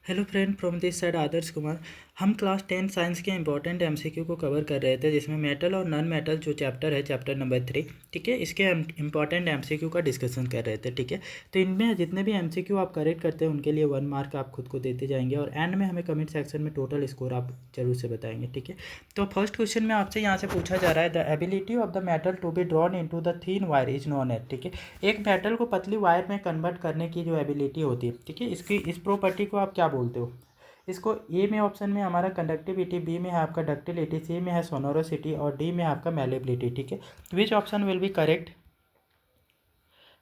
Hello friend, from this side Adarsh Kumar. हम class 10 science के important MCQ को कवर कर रहे थे, जिसमें मेटल और नॉन मेटल जो चैप्टर है, चैप्टर नंबर 3। ठीक है, इसके इंपॉर्टेंट एमसीक्यू का डिस्कशन कर रहे थे। ठीक है, तो इनमें जितने भी एमसीक्यू आप करेक्ट करते हैं उनके लिए 1 मार्क आप खुद को देते जाएंगे, और एंड में हमें कमेंट सेक्शन में टोटल स्कोर आप जरूर से बताएंगे। ठीक है, तो फर्स्ट क्वेश्चन में आपसे यहाँ से पूछा जा रहा है, the ability of the metal to be drawn into the thin wire is known as. ठीक है, एक मेटल को पतली वायर में कन्वर्ट करने की जो एबिलिटी होती है, ठीक है, इसकी इस प्रॉपर्टी को आप क्या बोलते हो? इसको ए में ऑप्शन में हमारा कंडक्टिविटी, बी में है आपका डक्टिलिटी, सी में है सोनोरोसिटी और डी में आपका मैलेबिलिटी। ठीक है, which option will be correct?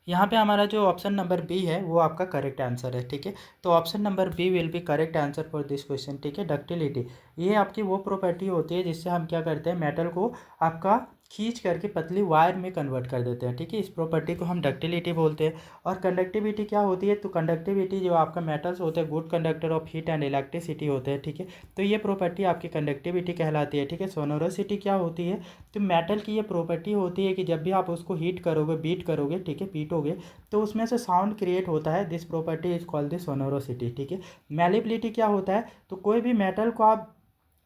यहाँ पे हमारा जो ऑप्शन नंबर बी है वो आपका करेक्ट आंसर है। ठीक है, तो option number B will be correct answer for this question. ठीक है, डक्टिलिटी ये आपकी वो प्रॉपर्टी होती है जिससे हम क्या करते हैं, मेटल को आपका खींच करके पतली वायर में कन्वर्ट कर देते हैं। ठीक है, इस प्रॉपर्टी को हम डक्टिलिटी बोलते हैं। और कंडक्टिविटी क्या होती है? तो कंडक्टिविटी जो आपका मेटल्स होते हैं good conductor of heat and electricity होते हैं। ठीक है, तो ये प्रॉपर्टी आपकी कंडक्टिविटी कहलाती है। ठीक है, सोनोरोसिटी क्या होती है? तो मेटल की ये प्रॉपर्टी होती है कि जब भी आप उसको हीट करोगे, बीट करोगे, ठीक है, पीटोगे, तो उसमें से साउंड क्रिएट होता है। This property is called the sonority. ठीक है, मैलेबिलिटी क्या होता है? तो कोई भी मेटल को आप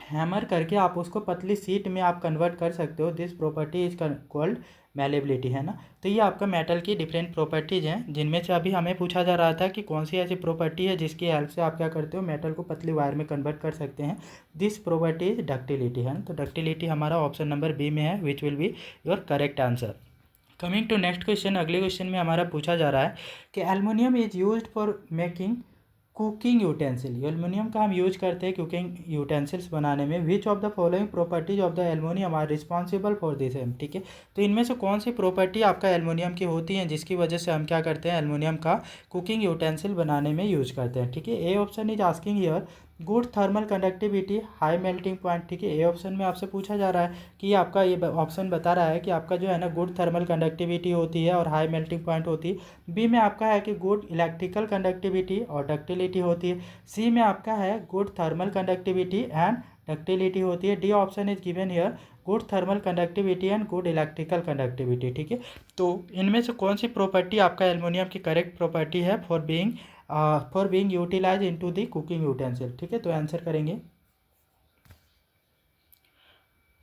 हैमर करके आप उसको पतली सीट में आप कन्वर्ट कर सकते हो। This property is called malleability, है ना। तो ये आपका मेटल की डिफरेंट प्रॉपर्टीज हैं, जिनमें से अभी हमें पूछा जा रहा था कि कौन सी ऐसी प्रॉपर्टी है जिसकी हेल्प से आप क्या करते हो, मेटल को पतली वायर में कन्वर्ट कर सकते हैं। दिस प्रॉपर्टी इज डक्टिलिटी, है ना। तो डक्टिलिटी हमारा ऑप्शन नंबर बी में है, which will be your correct answer. Coming to next question, अगले क्वेश्चन में हमारा पूछा जा रहा है कि aluminium is used for making cooking utensil. Aluminium का हम यूज करते हैं कुकिंग यूटेंसिल्स बनाने में। Which of the following properties of the aluminium are responsible for this aim. ठीक है, तो इनमें से कौन सी प्रॉपर्टी आपका एल्युमिनियम की होती है जिसकी वजह से हम क्या करते हैं, एल्युमिनियम का कुकिंग यूटेंसिल बनाने में यूज करते हैं। ठीक है, ए option is asking here good thermal conductivity, high melting point. ठीक है, ए ऑप्शन में आपसे पूछा जा रहा है कि आपका ये ऑप्शन बता रहा है कि आपका जो है ना गुड थर्मल कंडक्टिविटी होती है और हाई मेल्टिंग पॉइंट होती है। बी में आपका है कि गुड इलेक्ट्रिकल कंडक्टिविटी और डक्टिलिटी होती है। सी में आपका है good thermal conductivity and ductility होती है। D option is given here good thermal conductivity and good electrical conductivity. ठीक है, तो इनमें से कौन सी प्रॉपर्टी आपका एल्युमिनियम की करेक्ट प्रॉपर्टी है for being utilise into the cooking utensil? ठीक है, तो आंसर करेंगे।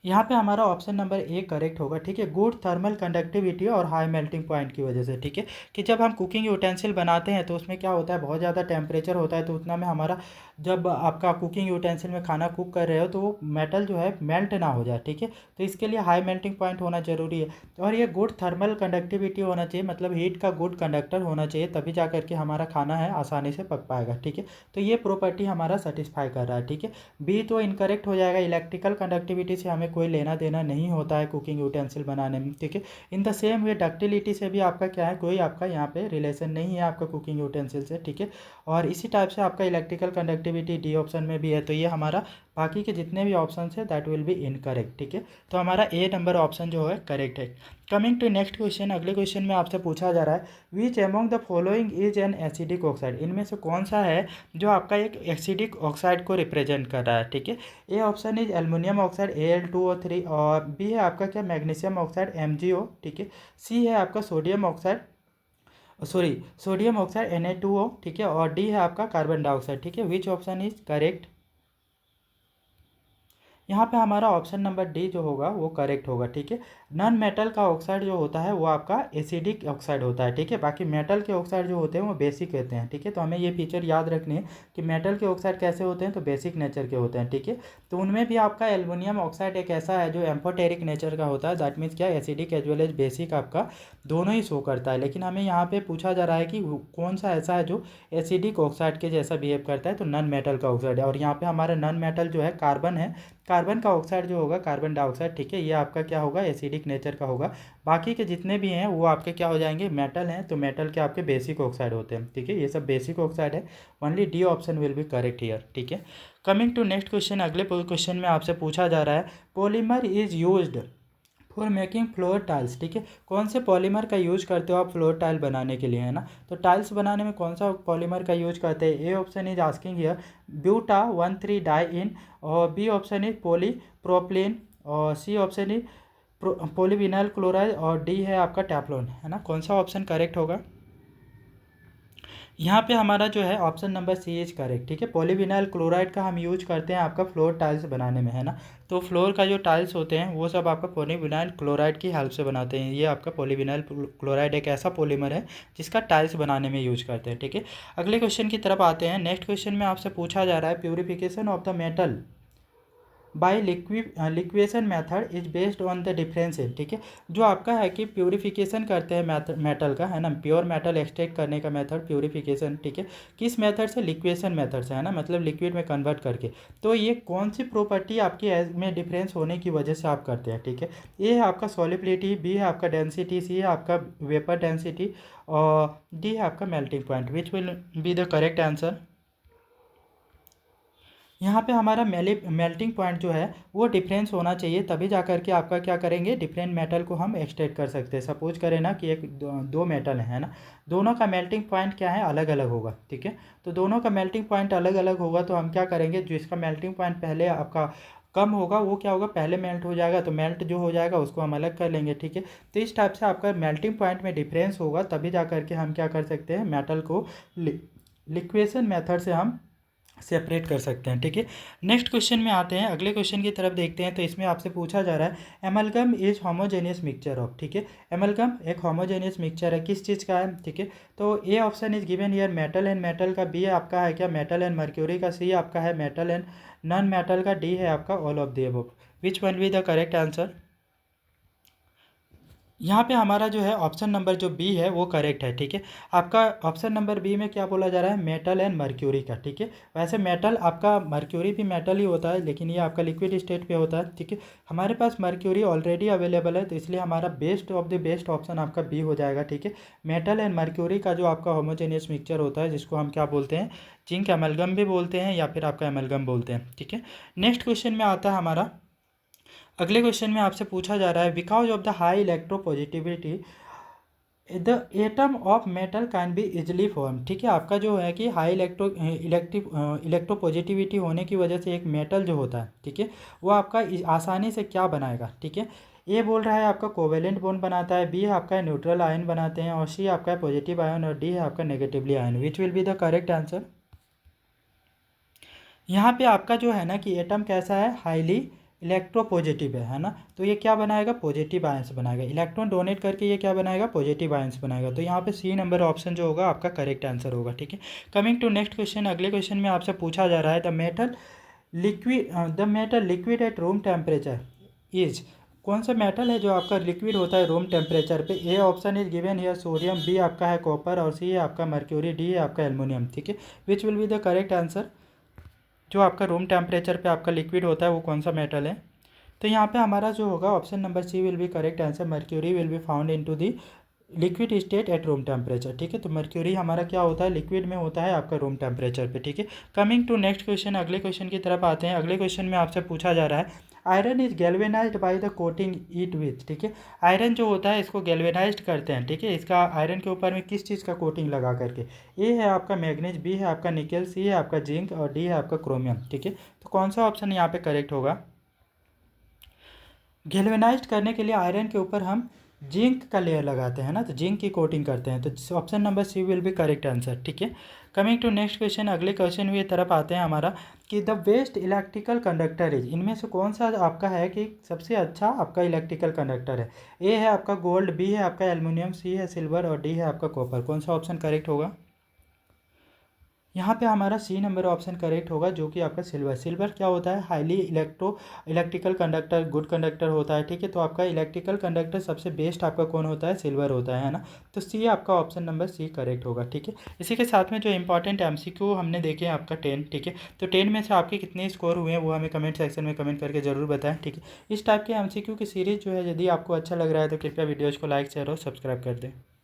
यहाँ पे हमारा ऑप्शन नंबर ए करेक्ट होगा। ठीक है, गुड थर्मल कंडक्टिविटी और हाई मेल्टिंग पॉइंट की वजह से। ठीक है, कि जब हम कुकिंग यूटेंसिल बनाते हैं तो उसमें क्या होता है, बहुत ज़्यादा टेम्परेचर होता है, तो उतना में हमारा जब आपका कुकिंग यूटेंसिल में खाना कुक कर रहे हो तो वो मेटल जो है मेल्ट ना हो जाए। ठीक है, तो इसके लिए हाई मेल्टिंग पॉइंट होना जरूरी है। और ये गुड थर्मल कंडक्टिविटी होना चाहिए, मतलब हीट का गुड कंडक्टर होना चाहिए, तभी जा करके हमारा खाना है आसानी से पक पाएगा। ठीक है, तो ये प्रॉपर्टी हमारा सेटिस्फाई कर रहा है। ठीक है, बी तो इनकरेक्ट हो जाएगा। इलेक्ट्रिकल कंडक्टिविटी से हमें कोई लेना देना नहीं होता है कुकिंग यूटेंसिल बनाने में। ठीक है, in the same way ductility से भी आपका क्या है, कोई आपका यहाँ पे रिलेशन नहीं है आपका कुकिंग यूटेंसिल से। ठीक है, और इसी टाइप से आपका इलेक्ट्रिकल कंडक्टिविटी डी ऑप्शन में भी है। तो ये हमारा बाकी के जितने भी ऑप्शन है दैट विल बी इनकरेक्ट। ठीक है, तो हमारा ए नंबर ऑप्शन जो है करेक्ट है। कमिंग टू नेक्स्ट क्वेश्चन, अगले क्वेश्चन में आपसे पूछा जा रहा है विच among the following is an acidic oxide. इनमें से कौन सा है जो आपका एक एसिडिक ऑक्साइड को रिप्रेजेंट कर रहा है? ठीक है, ए option is aluminium oxide Al2O3, और बी है आपका क्या, मैग्नीशियम ऑक्साइड MgO। ठीक है, सी है आपका sodium oxide, sodium oxide Na2O। ठीक है, और डी है आपका कार्बन डाइऑक्साइड। ठीक है, विच ऑप्शन इज करेक्ट? यहाँ पे हमारा ऑप्शन नंबर डी जो होगा वो करेक्ट होगा। ठीक है, नॉन मेटल का ऑक्साइड जो होता है वो आपका एसिडिक ऑक्साइड होता है। ठीक है, बाकी मेटल के ऑक्साइड जो होते हैं वो बेसिक होते हैं। ठीक है, तो हमें ये फीचर याद रखनी है कि मेटल के ऑक्साइड कैसे होते हैं, तो बेसिक नेचर के होते हैं। ठीक है, तो उनमें भी आपका एल्युमिनियम ऑक्साइड एक ऐसा है जो एम्फोटेरिक नेचर का होता है। दैट मीन्स क्या, acidic as well as basic आपका दोनों ही शो करता है। लेकिन हमें यहाँ पे पूछा जा रहा है कि कौन सा ऐसा है जो एसिडिक ऑक्साइड के जैसा बिहेव करता है, तो नॉन मेटल का ऑक्साइड है। और यहाँ पे हमारा नॉन मेटल जो है कार्बन है, कार्बन का ऑक्साइड जो होगा कार्बन डाइऑक्साइड। ठीक है, ये आपका क्या होगा, एसिडिक नेचर का होगा। बाकी के जितने भी हैं वो आपके क्या हो जाएंगे, मेटल हैं, तो मेटल के आपके बेसिक ऑक्साइड होते हैं। ठीक है, ये सब बेसिक ऑक्साइड है। Only D option will be correct here. ठीक है, कमिंग टू नेक्स्ट क्वेश्चन, अगले क्वेश्चन में आपसे पूछा जा रहा है polymer is used for making floor tiles. ठीक है, कौन से पॉलीमर का यूज करते हो आप फ्लोर टाइल बनाने के लिए, है ना। तो टाइल्स बनाने में कौन सा पॉलीमर का यूज करते हैं? A option is asking here buta 13 diene, और B option is polypropylene, और C option is polyvinyl chloride, और डी है आपका टैफ्लॉन, है ना। कौन सा ऑप्शन करेक्ट होगा? यहाँ पे हमारा जो है option number C is correct, ठीक है। पॉलीविनाइल क्लोराइड का हम यूज करते हैं आपका फ्लोर टाइल्स बनाने में, है ना। तो फ्लोर का जो टाइल्स होते हैं वो सब आपका पॉलीविनाइल क्लोराइड की हेल्प से बनाते हैं। ये आपका पॉलीविनाइल क्लोराइड एक ऐसा पॉलीमर है जिसका टाइल्स बनाने में यूज करते हैं, ठीक है। अगले क्वेश्चन की तरफ आते हैं। नेक्स्ट क्वेश्चन में आपसे पूछा जा रहा है purification of the metal by liquation method is based on the differences, ठीक है। जो आपका है कि प्यूरिफिकेशन करते हैं मेटल का, है ना, प्योर मेटल एक्सट्रैक्ट करने का मेथड प्यूरिफिकेशन, ठीक है। किस मेथड से? लिक्वेशन मेथड से, है ना, मतलब लिक्विड में कन्वर्ट करके। तो ये कौन सी प्रॉपर्टी आपकी में डिफरेंस होने की वजह से आप करते हैं, ठीक है। ए है आपका सॉलिबिलिटी, बी है आपका डेंसिटी, सी है आपका वेपर डेंसिटी और डी है आपका melting point. Which will be the correct answer? यहाँ पे हमारा मेल्टिंग पॉइंट जो है वो डिफरेंस होना चाहिए, तभी जा करके आपका क्या करेंगे, डिफरेंट मेटल को हम एक्सट्रैक्ट कर सकते हैं। सपोज करें ना कि एक दो मेटल है ना, दोनों का मेल्टिंग पॉइंट क्या है, अलग अलग होगा, ठीक है। तो दोनों का मेल्टिंग पॉइंट अलग अलग होगा तो हम क्या करेंगे, जो इसका मेल्टिंग पॉइंट पहले आपका कम होगा वो क्या होगा, पहले मेल्ट हो जाएगा, तो मेल्ट जो हो जाएगा उसको हम अलग कर लेंगे, ठीक है। तो इस टाइप से आपका मेल्टिंग पॉइंट में डिफरेंस होगा, तभी जा करके हम क्या कर सकते हैं, मेटल को लिक्वेशन मेथड से हम सेपरेट कर सकते हैं, ठीक है। नेक्स्ट क्वेश्चन में आते हैं, अगले क्वेश्चन की तरफ देखते हैं। तो इसमें आपसे पूछा जा रहा है amalgam is homogeneous mixture of, ठीक है। एमलगम एक होमोजेनियस मिक्सचर है, किस चीज़ का है, ठीक है। तो ए option is given here metal and metal का, बी आपका है क्या मेटल एंड मर्क्यूरी का, सी आपका है मेटल एंड नॉन मेटल का, डी है आपका all of the above. Which one be the correct answer? यहाँ पे हमारा जो है ऑप्शन नंबर जो बी है वो करेक्ट है, ठीक है। आपका ऑप्शन नंबर बी में क्या बोला जा रहा है, मेटल एंड मर्क्यूरी का, ठीक है। वैसे मेटल आपका मर्क्यूरी भी मेटल ही होता है, लेकिन ये आपका लिक्विड स्टेट पे होता है, ठीक है। हमारे पास मर्क्यूरी ऑलरेडी अवेलेबल है, तो इसलिए हमारा best of the best option आपका बी हो जाएगा, ठीक है। मेटल एंड मर्क्यूरी का जो आपका होमोजेनियस मिक्सचर होता है, जिसको हम क्या बोलते हैं, जिंक एमलगम भी बोलते हैं या फिर आपका एमलगम बोलते हैं, ठीक है। नेक्स्ट क्वेश्चन में आता है हमारा, अगले क्वेश्चन में आपसे पूछा जा रहा है because of the high electropositivity the atom of metal can be easily form, ठीक है। आपका जो है कि हाई इलेक्ट्रोपॉजिटिविटी होने की वजह से एक मेटल जो होता है, ठीक है, वो आपका आसानी से क्या बनाएगा, ठीक है। ए बोल रहा है आपका कोवेलेंट बॉन्ड बनाता है, बी है आपका न्यूट्रल आयन बनाते हैं और सी आपका पॉजिटिव आयन और डी है आपका negatively ion. Which will be the correct answer? यहाँ पे आपका जो है ना कि एटम कैसा है, हाईली इलेक्ट्रोपॉजिटिव है ना। तो ये क्या बनाएगा, पॉजिटिव आयंस बनाएगा, इलेक्ट्रॉन डोनेट करके ये क्या बनाएगा, पॉजिटिव आयंस बनाएगा। तो यहाँ पे सी नंबर ऑप्शन जो होगा आपका करेक्ट आंसर होगा, ठीक है। कमिंग टू नेक्स्ट क्वेश्चन, अगले क्वेश्चन में आपसे पूछा जा रहा है the metal liquid at room temperature is, कौन सा मेटल है जो आपका लिक्विड होता है रूम टेम्परेचर पे? A option is given here sodium, B आपका है कॉपर और सी है आपका मर्क्यूरी, डी है आपका एल्युमिनियम, ठीक है। Which will be the correct answer? जो आपका रूम टेम्परेचर पे आपका लिक्विड होता है वो कौन सा मेटल है? तो यहाँ पे हमारा जो होगा option number C will be correct answer, mercury will be found into the liquid state at room temperature, ठीक है। तो मर्क्यूरी हमारा क्या होता है, लिक्विड में होता है आपका रूम टेम्परेचर पे, ठीक है। कमिंग टू नेक्स्ट क्वेश्चन, अगले क्वेश्चन की तरफ आते हैं। अगले क्वेश्चन में आपसे पूछा जा रहा है iron is galvanised by the coating it with, ठीक है। आयरन जो होता है इसको गैल्वेनाइज्ड करते हैं, ठीक है। इसका आयरन के ऊपर में किस चीज़ का कोटिंग लगा करके? ए है आपका मैग्नीज, बी है आपका निकेल, सी है आपका जिंक और डी है आपका क्रोमियम, ठीक है। तो कौन सा ऑप्शन यहाँ पे करेक्ट होगा? गैल्वेनाइज्ड करने के लिए आयरन के ऊपर हम जिंक का लेयर लगाते हैं ना, तो जिंक की कोटिंग करते हैं। तो option number C will be correct answer, ठीक है। कमिंग टू नेक्स्ट क्वेश्चन, अगले क्वेश्चन की तरफ आते हैं हमारा कि the best electrical conductor is, इनमें से कौन सा आपका है कि सबसे अच्छा आपका इलेक्ट्रिकल कंडक्टर है? ए है आपका गोल्ड, बी है आपका एल्युमिनियम, सी है सिल्वर और डी है आपका कॉपर। कौन सा ऑप्शन करेक्ट होगा? यहाँ पे हमारा सी नंबर ऑप्शन करेक्ट होगा, जो कि आपका सिल्वर। सिल्वर क्या होता है, highly electrical conductor, good conductor होता है, ठीक है। तो आपका इलेक्ट्रिकल कंडक्टर सबसे बेस्ट आपका कौन होता है, सिल्वर होता है ना। तो सी आपका ऑप्शन नंबर सी करेक्ट होगा, ठीक है। इसी के साथ में जो इंपॉर्टेंट एमसीक्यू हमने देखे हैं आपका 10, ठीक है। तो 10 में से आपके कितने स्कोर हुए हैं वो हमें कमेंट सेक्शन में कमेंट करके जरूर बताएं, ठीक है। इस टाइप के एमसीक्यू की सीरीज जो है यदि आपको अच्छा लग रहा है तो कृपया वीडियोज़ को लाइक शेयर और सब्सक्राइब कर दें।